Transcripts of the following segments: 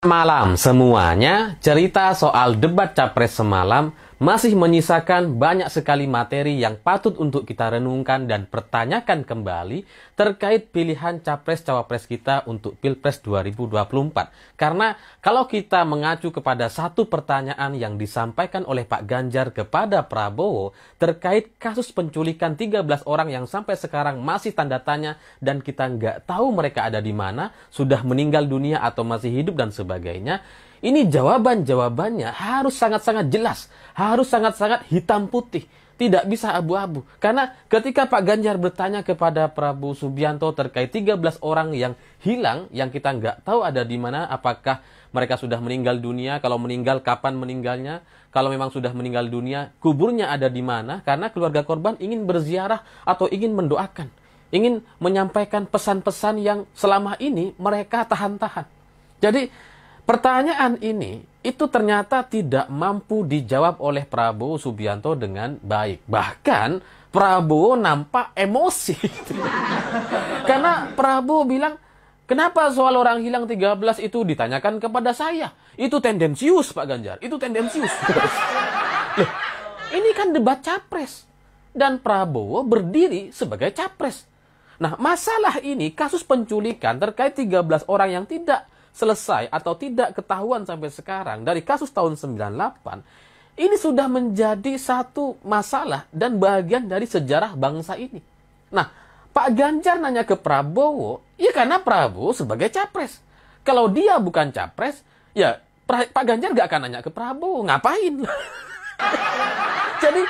Malam semuanya, cerita soal debat capres semalam masih menyisakan banyak sekali materi yang patut untuk kita renungkan dan pertanyakan kembali terkait pilihan capres-cawapres kita untuk Pilpres 2024. Karena kalau kita mengacu kepada satu pertanyaan yang disampaikan oleh Pak Ganjar kepada Prabowo terkait kasus penculikan 13 orang yang sampai sekarang masih tanda tanya dan kita nggak tahu mereka ada di mana, sudah meninggal dunia atau masih hidup dan sebagainya. Ini jawabannya harus sangat-sangat jelas, harus sangat-sangat hitam putih, tidak bisa abu-abu. Karena ketika Pak Ganjar bertanya kepada Prabowo Subianto terkait 13 orang yang hilang, yang kita nggak tahu ada di mana, apakah mereka sudah meninggal dunia, kalau meninggal kapan meninggalnya, kalau memang sudah meninggal dunia, kuburnya ada di mana, karena keluarga korban ingin berziarah atau ingin mendoakan, ingin menyampaikan pesan-pesan yang selama ini mereka tahan-tahan. Jadi pertanyaan ini itu ternyata tidak mampu dijawab oleh Prabowo Subianto dengan baik. Bahkan Prabowo nampak emosi. Karena Prabowo bilang, kenapa soal orang hilang 13 itu ditanyakan kepada saya? Itu tendensius Pak Ganjar, itu tendensius. Loh, ini kan debat capres. Dan Prabowo berdiri sebagai capres. Nah, masalah ini, kasus penculikan terkait 13 orang yang tidak selesai atau tidak ketahuan sampai sekarang dari kasus tahun 98, ini sudah menjadi satu masalah dan bagian dari sejarah bangsa ini. Nah, Pak Ganjar nanya ke Prabowo, ya karena Prabowo sebagai capres. Kalau dia bukan capres, ya Pak Ganjar gak akan nanya ke Prabowo, ngapain? Jadi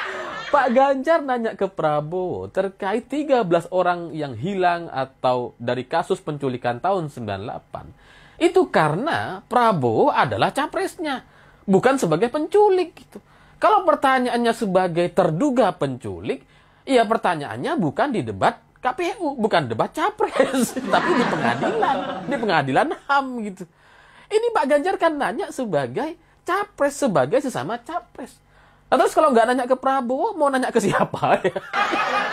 Pak Ganjar nanya ke Prabowo terkait 13 orang yang hilang atau dari kasus penculikan tahun 98. Itu karena Prabowo adalah capresnya, bukan sebagai penculik gitu. Kalau pertanyaannya sebagai terduga penculik, ya pertanyaannya bukan di debat KPU, bukan debat capres, tapi di pengadilan HAM gitu. Ini Pak Ganjar kan nanya sebagai capres, sebagai sesama capres. Nah, terus kalau nggak nanya ke Prabowo, mau nanya ke siapa?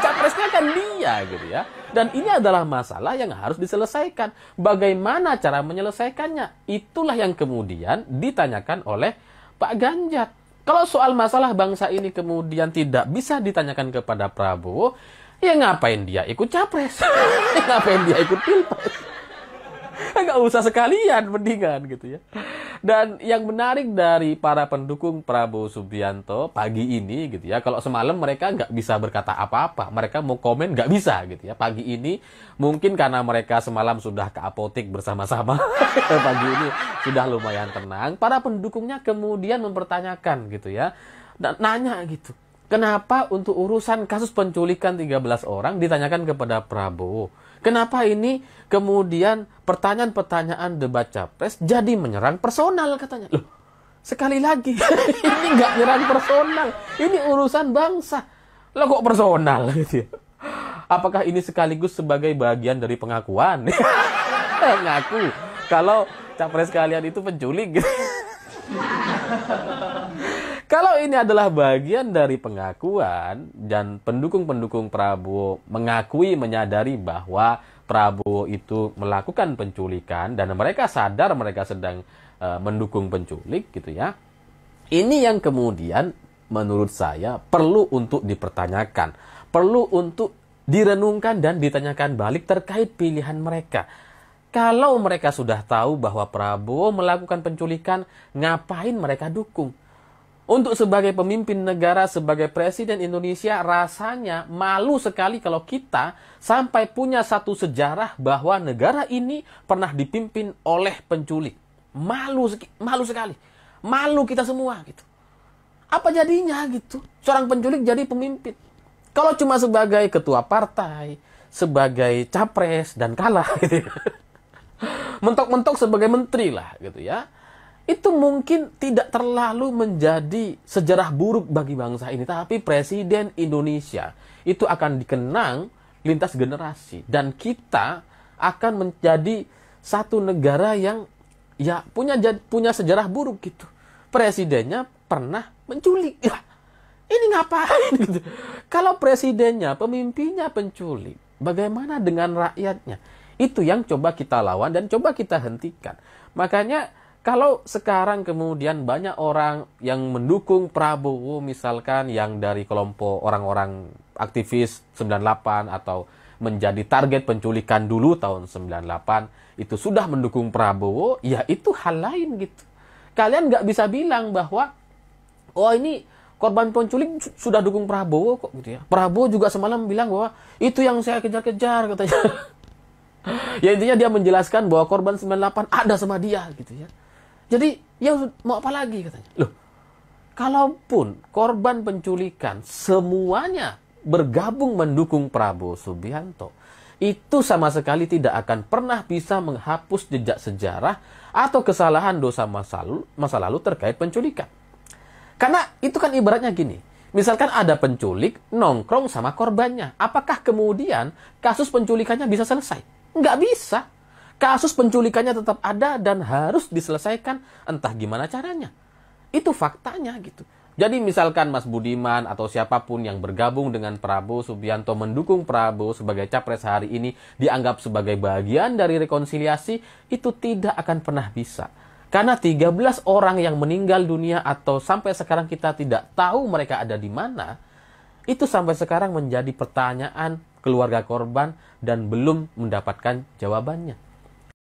Capresnya kan dia gitu ya. Dan ini adalah masalah yang harus diselesaikan. Bagaimana cara menyelesaikannya? Itulah yang kemudian ditanyakan oleh Pak Ganjar. Kalau soal masalah bangsa ini kemudian tidak bisa ditanyakan kepada Prabowo, ya ngapain dia ikut capres? Ngapain dia ikut pilpres? Nggak usah sekalian, mendingan gitu ya. Dan yang menarik dari para pendukung Prabowo Subianto pagi ini gitu ya, kalau semalam mereka nggak bisa berkata apa-apa, mereka mau komen nggak bisa gitu ya. Pagi ini mungkin karena mereka semalam sudah ke apotik bersama-sama, pagi ini sudah lumayan tenang. Para pendukungnya kemudian mempertanyakan gitu ya, dan nanya gitu, kenapa untuk urusan kasus penculikan 13 orang ditanyakan kepada Prabowo? Kenapa ini kemudian pertanyaan-pertanyaan debat capres jadi menyerang personal katanya? Loh, sekali lagi, ini nggak nyerang personal. Ini urusan bangsa. Loh kok personal? Gitu ya. Apakah ini sekaligus sebagai bagian dari pengakuan? Ngaku kalau capres kalian itu penculik gitu. Kalau ini adalah bagian dari pengakuan dan pendukung-pendukung Prabowo mengakui, menyadari bahwa Prabowo itu melakukan penculikan dan mereka sadar mereka sedang mendukung penculik gitu ya. Ini yang kemudian menurut saya perlu untuk dipertanyakan, perlu untuk direnungkan dan ditanyakan balik terkait pilihan mereka. Kalau mereka sudah tahu bahwa Prabowo melakukan penculikan, ngapain mereka dukung? Untuk sebagai pemimpin negara, sebagai presiden Indonesia, rasanya malu sekali kalau kita sampai punya satu sejarah bahwa negara ini pernah dipimpin oleh penculik. Malu sekali. Malu kita semua gitu. Apa jadinya gitu? Seorang penculik jadi pemimpin. Kalau cuma sebagai ketua partai, sebagai capres dan kalah gitu ya. Mentok-mentok sebagai menteri lah gitu ya. Itu mungkin tidak terlalu menjadi sejarah buruk bagi bangsa ini. Tapi Presiden Indonesia itu akan dikenang lintas generasi. Dan kita akan menjadi satu negara yang ya punya sejarah buruk gitu. Presidennya pernah menculik. Ya, ini ngapain gitu. Kalau presidennya, pemimpinnya penculik, bagaimana dengan rakyatnya? Itu yang coba kita lawan dan coba kita hentikan. Makanya Kalau sekarang kemudian banyak orang yang mendukung Prabowo, misalkan yang dari kelompok orang-orang aktivis 98 atau menjadi target penculikan dulu tahun 98, itu sudah mendukung Prabowo, ya itu hal lain gitu. Kalian nggak bisa bilang bahwa, oh ini korban penculik sudah dukung Prabowo kok gitu ya. Prabowo juga semalam bilang bahwa itu yang saya kejar-kejar katanya. Ya intinya dia menjelaskan bahwa korban 98 ada sama dia gitu ya. Jadi ya mau apa lagi katanya. Loh, kalaupun korban penculikan semuanya bergabung mendukung Prabowo Subianto, itu sama sekali tidak akan pernah bisa menghapus jejak sejarah atau kesalahan dosa masa lalu terkait penculikan. Karena itu kan ibaratnya gini, misalkan ada penculik nongkrong sama korbannya, apakah kemudian kasus penculikannya bisa selesai? Nggak bisa. Kasus penculikannya tetap ada dan harus diselesaikan entah gimana caranya. Itu faktanya gitu. Jadi misalkan Mas Budiman atau siapapun yang bergabung dengan Prabowo Subianto mendukung Prabowo sebagai capres hari ini dianggap sebagai bagian dari rekonsiliasi, itu tidak akan pernah bisa. Karena 13 orang yang meninggal dunia atau sampai sekarang kita tidak tahu mereka ada di mana, itu sampai sekarang menjadi pertanyaan keluarga korban dan belum mendapatkan jawabannya.